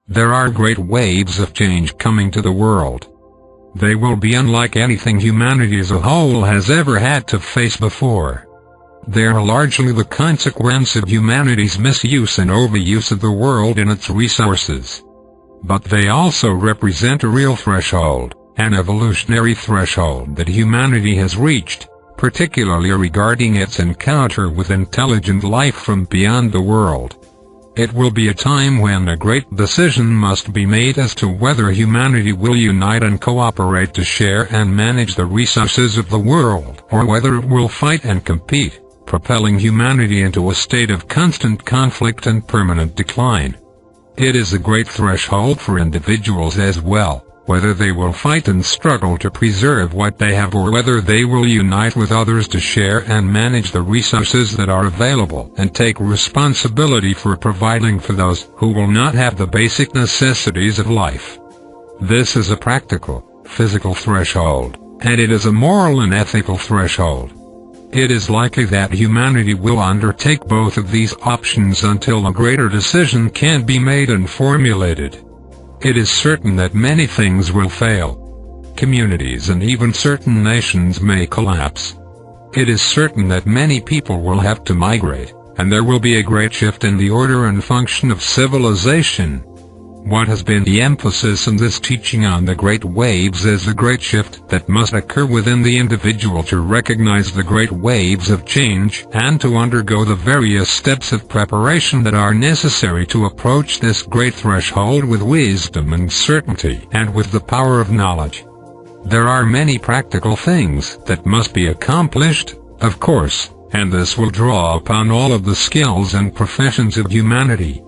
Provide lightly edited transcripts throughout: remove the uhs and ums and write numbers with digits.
There are great waves of change coming to the world. They will be unlike anything humanity as a whole has ever had to face before. They are largely the consequence of humanity's misuse and overuse of the world and its resources. But they also represent a real threshold, an evolutionary threshold that humanity has reached, particularly regarding its encounter with intelligent life from beyond the world. It will be a time when a great decision must be made as to whether humanity will unite and cooperate to share and manage the resources of the world, or whether it will fight and compete, propelling humanity into a state of constant conflict and permanent decline. It is a great threshold for individuals as well, whether they will fight and struggle to preserve what they have or whether they will unite with others to share and manage the resources that are available and take responsibility for providing for those who will not have the basic necessities of life. This is a practical, physical threshold, and it is a moral and ethical threshold. It is likely that humanity will undertake both of these options until a greater decision can be made and formulated. It is certain that many things will fail. Communities and even certain nations may collapse. It is certain that many people will have to migrate, and there will be a great shift in the order and function of civilization. What has been the emphasis in this teaching on the great waves is the great shift that must occur within the individual to recognize the great waves of change and to undergo the various steps of preparation that are necessary to approach this great threshold with wisdom and certainty and with the power of knowledge. There are many practical things that must be accomplished, of course, and this will draw upon all of the skills and professions of humanity.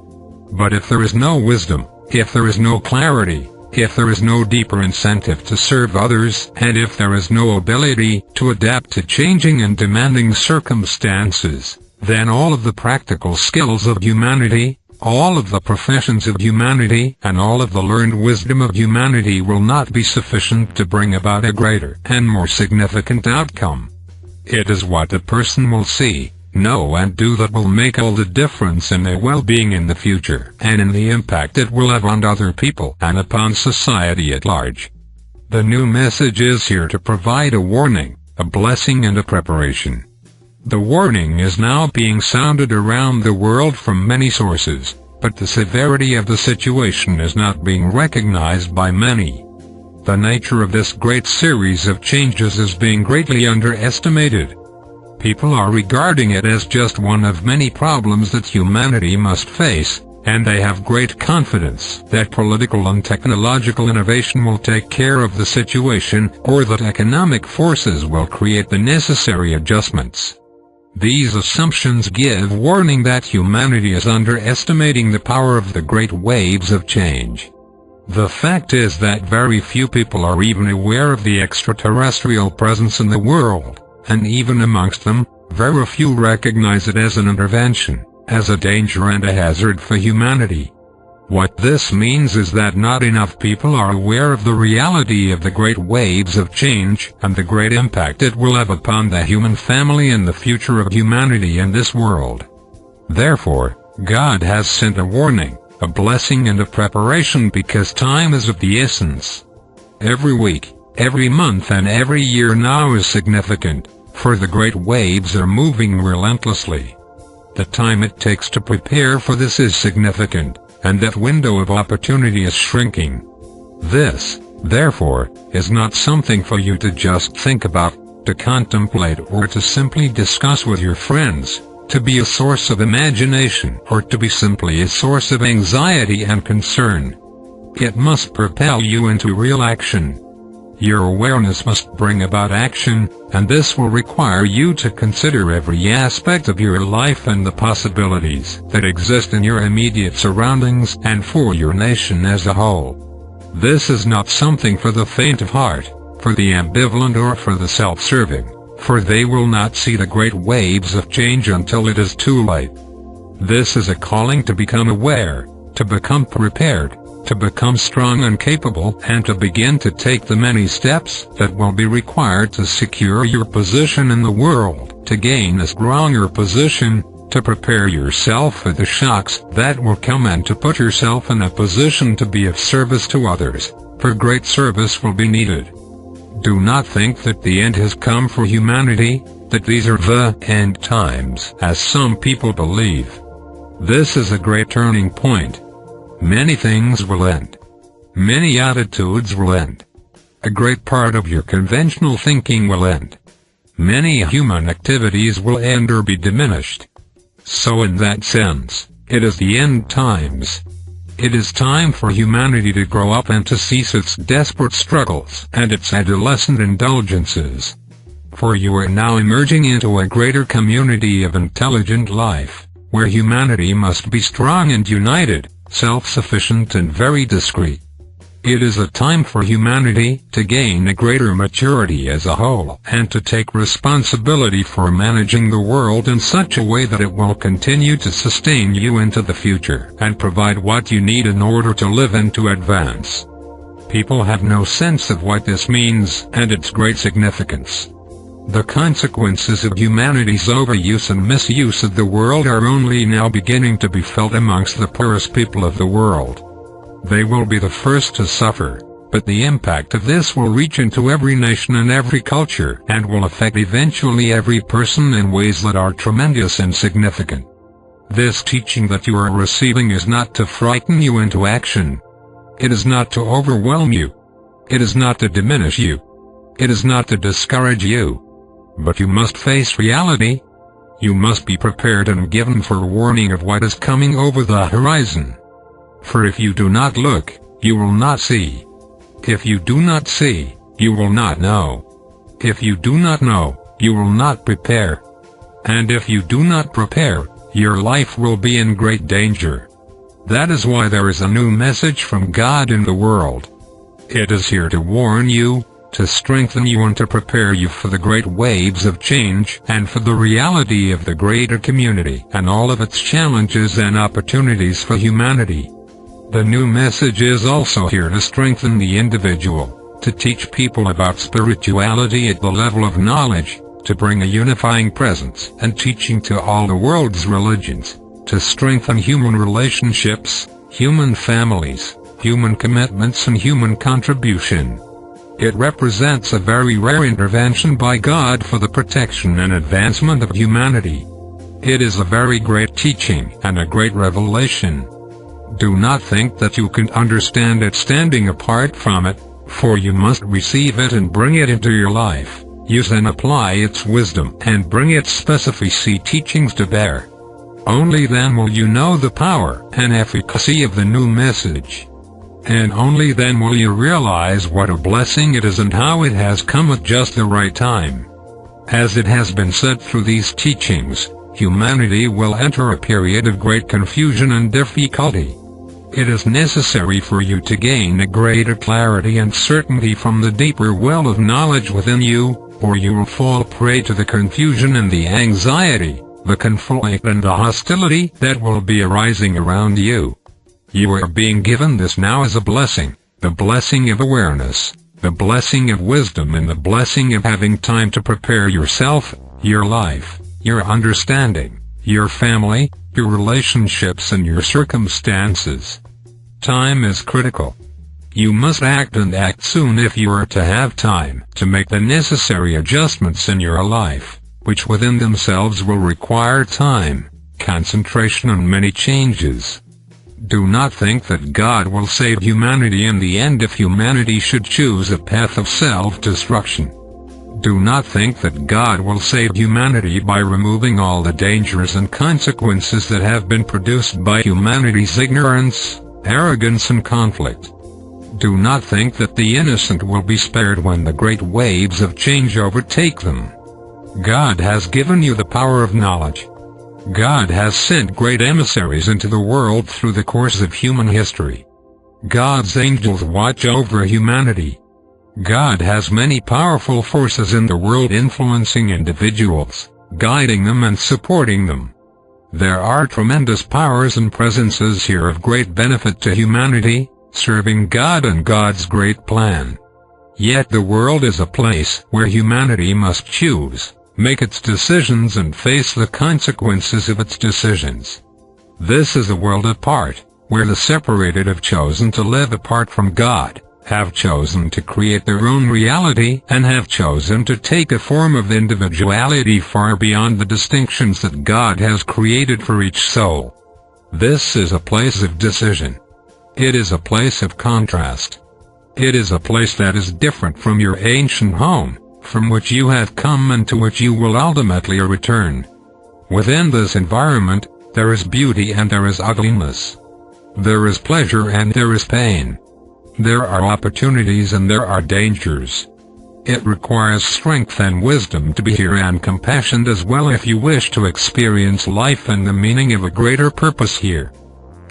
But if there is no wisdom, if there is no clarity, if there is no deeper incentive to serve others, and if there is no ability to adapt to changing and demanding circumstances, then all of the practical skills of humanity, all of the professions of humanity, and all of the learned wisdom of humanity will not be sufficient to bring about a greater and more significant outcome. It is what a person will see, know and do that will make all the difference in their well-being in the future, and in the impact it will have on other people and upon society at large. The new message is here to provide a warning, a blessing and a preparation. The warning is now being sounded around the world from many sources, but the severity of the situation is not being recognized by many. The nature of this great series of changes is being greatly underestimated. People are regarding it as just one of many problems that humanity must face, and they have great confidence that political and technological innovation will take care of the situation, or that economic forces will create the necessary adjustments. These assumptions give warning that humanity is underestimating the power of the great waves of change. The fact is that very few people are even aware of the extraterrestrial presence in the world. And even amongst them, very few recognize it as an intervention, as a danger and a hazard for humanity. What this means is that not enough people are aware of the reality of the great waves of change and the great impact it will have upon the human family and the future of humanity in this world. Therefore, God has sent a warning, a blessing and a preparation because time is of the essence. Every week, every month and every year now is significant. For the great waves are moving relentlessly. The time it takes to prepare for this is significant, and that window of opportunity is shrinking. This, therefore, is not something for you to just think about, to contemplate or to simply discuss with your friends, to be a source of imagination or to be simply a source of anxiety and concern. It must propel you into real action. Your awareness must bring about action, and this will require you to consider every aspect of your life and the possibilities that exist in your immediate surroundings and for your nation as a whole. This is not something for the faint of heart, for the ambivalent or for the self-serving, for they will not see the great waves of change until it is too late. This is a calling to become aware, to become prepared, to become strong and capable, and to begin to take the many steps that will be required to secure your position in the world, to gain a stronger position, to prepare yourself for the shocks that will come and to put yourself in a position to be of service to others, for great service will be needed. Do not think that the end has come for humanity, that these are the end times, as some people believe. This is a great turning point. Many things will end. Many attitudes will end. A great part of your conventional thinking will end. Many human activities will end or be diminished. So in that sense, it is the end times. It is time for humanity to grow up and to cease its desperate struggles and its adolescent indulgences. For you are now emerging into a greater community of intelligent life, where humanity must be strong and united, self-sufficient and very discreet. It is a time for humanity to gain a greater maturity as a whole and to take responsibility for managing the world in such a way that it will continue to sustain you into the future and provide what you need in order to live and to advance. People have no sense of what this means and its great significance. The consequences of humanity's overuse and misuse of the world are only now beginning to be felt amongst the poorest people of the world. They will be the first to suffer, but the impact of this will reach into every nation and every culture and will affect eventually every person in ways that are tremendous and significant. This teaching that you are receiving is not to frighten you into action. It is not to overwhelm you. It is not to diminish you. It is not to discourage you. But you must face reality. You must be prepared and given forewarning of what is coming over the horizon. For if you do not look, you will not see. If you do not see, you will not know. If you do not know, you will not prepare. And if you do not prepare, your life will be in great danger. That is why there is a new message from God in the world. It is here to warn you, to strengthen you and to prepare you for the great waves of change and for the reality of the greater community and all of its challenges and opportunities for humanity. The new message is also here to strengthen the individual, to teach people about spirituality at the level of knowledge, to bring a unifying presence and teaching to all the world's religions, to strengthen human relationships, human families, human commitments and human contribution. It represents a very rare intervention by God for the protection and advancement of humanity. It is a very great teaching and a great revelation. Do not think that you can understand it standing apart from it, for you must receive it and bring it into your life, use and apply its wisdom and bring its specificity teachings to bear. Only then will you know the power and efficacy of the new message. And only then will you realize what a blessing it is and how it has come at just the right time. As it has been said through these teachings, humanity will enter a period of great confusion and difficulty. It is necessary for you to gain a greater clarity and certainty from the deeper well of knowledge within you, or you will fall prey to the confusion and the anxiety, the conflict and the hostility that will be arising around you. You are being given this now as a blessing, the blessing of awareness, the blessing of wisdom and the blessing of having time to prepare yourself, your life, your understanding, your family, your relationships and your circumstances. Time is critical. You must act and act soon if you are to have time to make the necessary adjustments in your life, which within themselves will require time, concentration and many changes. Do not think that God will save humanity in the end if humanity should choose a path of self-destruction. Do not think that God will save humanity by removing all the dangers and consequences that have been produced by humanity's ignorance, arrogance and conflict. Do not think that the innocent will be spared when the great waves of change overtake them. God has given you the power of knowledge. God has sent great emissaries into the world through the course of human history. God's angels watch over humanity. God has many powerful forces in the world influencing individuals, guiding them and supporting them. There are tremendous powers and presences here of great benefit to humanity, serving God and God's great plan. Yet the world is a place where humanity must choose, make its decisions and face the consequences of its decisions. This is a world apart, where the separated have chosen to live apart from God, have chosen to create their own reality, and have chosen to take a form of individuality far beyond the distinctions that God has created for each soul. This is a place of decision. It is a place of contrast. It is a place that is different from your ancient home, from which you have come and to which you will ultimately return. Within this environment, there is beauty and there is ugliness. There is pleasure and there is pain. There are opportunities and there are dangers. It requires strength and wisdom to be here and compassion as well if you wish to experience life and the meaning of a greater purpose here.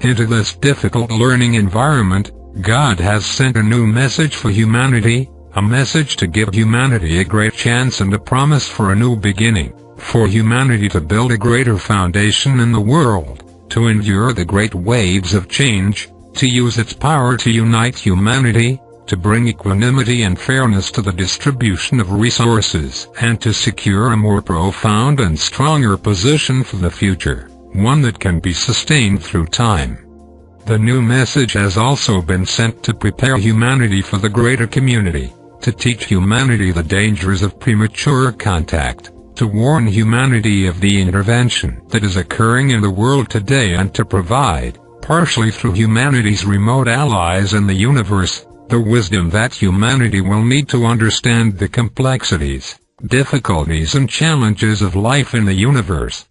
Into this difficult learning environment, God has sent a new message for humanity, a message to give humanity a great chance and a promise for a new beginning, for humanity to build a greater foundation in the world, to endure the great waves of change, to use its power to unite humanity, to bring equanimity and fairness to the distribution of resources, and to secure a more profound and stronger position for the future, one that can be sustained through time. The new message has also been sent to prepare humanity for the greater community, to teach humanity the dangers of premature contact, to warn humanity of the intervention that is occurring in the world today and to provide, partially through humanity's remote allies in the universe, the wisdom that humanity will need to understand the complexities, difficulties and challenges of life in the universe.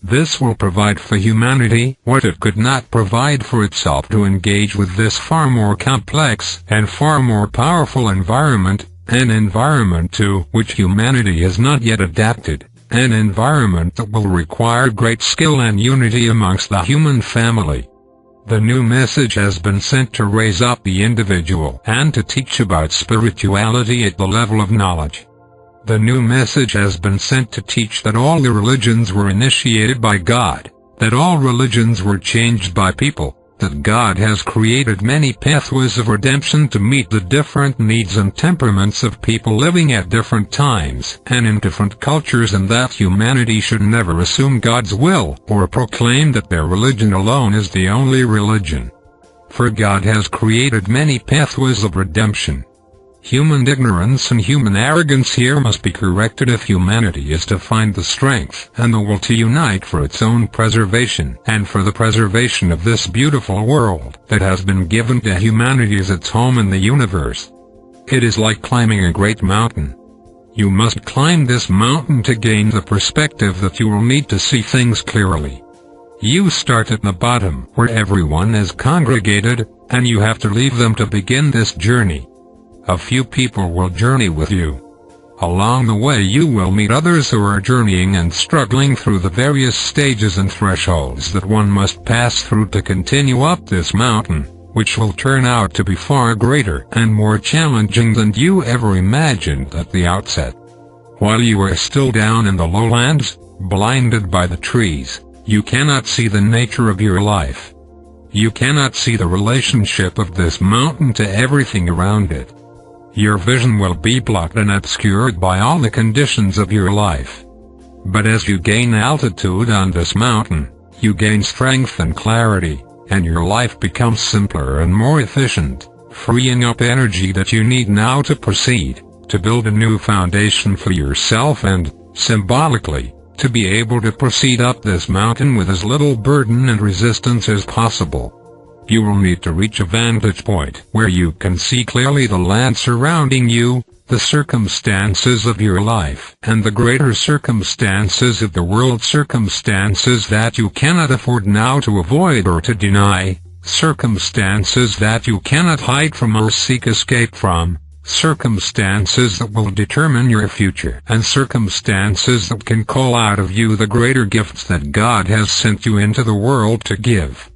This will provide for humanity what it could not provide for itself to engage with this far more complex and far more powerful environment, an environment to which humanity has not yet adapted, an environment that will require great skill and unity amongst the human family. The new message has been sent to raise up the individual and to teach about spirituality at the level of knowledge. The new message has been sent to teach that all the religions were initiated by God, that all religions were changed by people, that God has created many pathways of redemption to meet the different needs and temperaments of people living at different times and in different cultures, and that humanity should never assume God's will or proclaim that their religion alone is the only religion. For God has created many pathways of redemption. Human ignorance and human arrogance here must be corrected if humanity is to find the strength and the will to unite for its own preservation and for the preservation of this beautiful world that has been given to humanity as its home in the universe. It is like climbing a great mountain. You must climb this mountain to gain the perspective that you will need to see things clearly. You start at the bottom where everyone is congregated, and you have to leave them to begin this journey. A few people will journey with you. Along the way you will meet others who are journeying and struggling through the various stages and thresholds that one must pass through to continue up this mountain, which will turn out to be far greater and more challenging than you ever imagined at the outset. While you are still down in the lowlands, blinded by the trees, you cannot see the nature of your life. You cannot see the relationship of this mountain to everything around it. Your vision will be blocked and obscured by all the conditions of your life. But as you gain altitude on this mountain, you gain strength and clarity, and your life becomes simpler and more efficient, freeing up energy that you need now to proceed, to build a new foundation for yourself and, symbolically, to be able to proceed up this mountain with as little burden and resistance as possible. You will need to reach a vantage point where you can see clearly the land surrounding you, the circumstances of your life, and the greater circumstances of the world, circumstances that you cannot afford now to avoid or to deny, circumstances that you cannot hide from or seek escape from, circumstances that will determine your future, and circumstances that can call out of you the greater gifts that God has sent you into the world to give.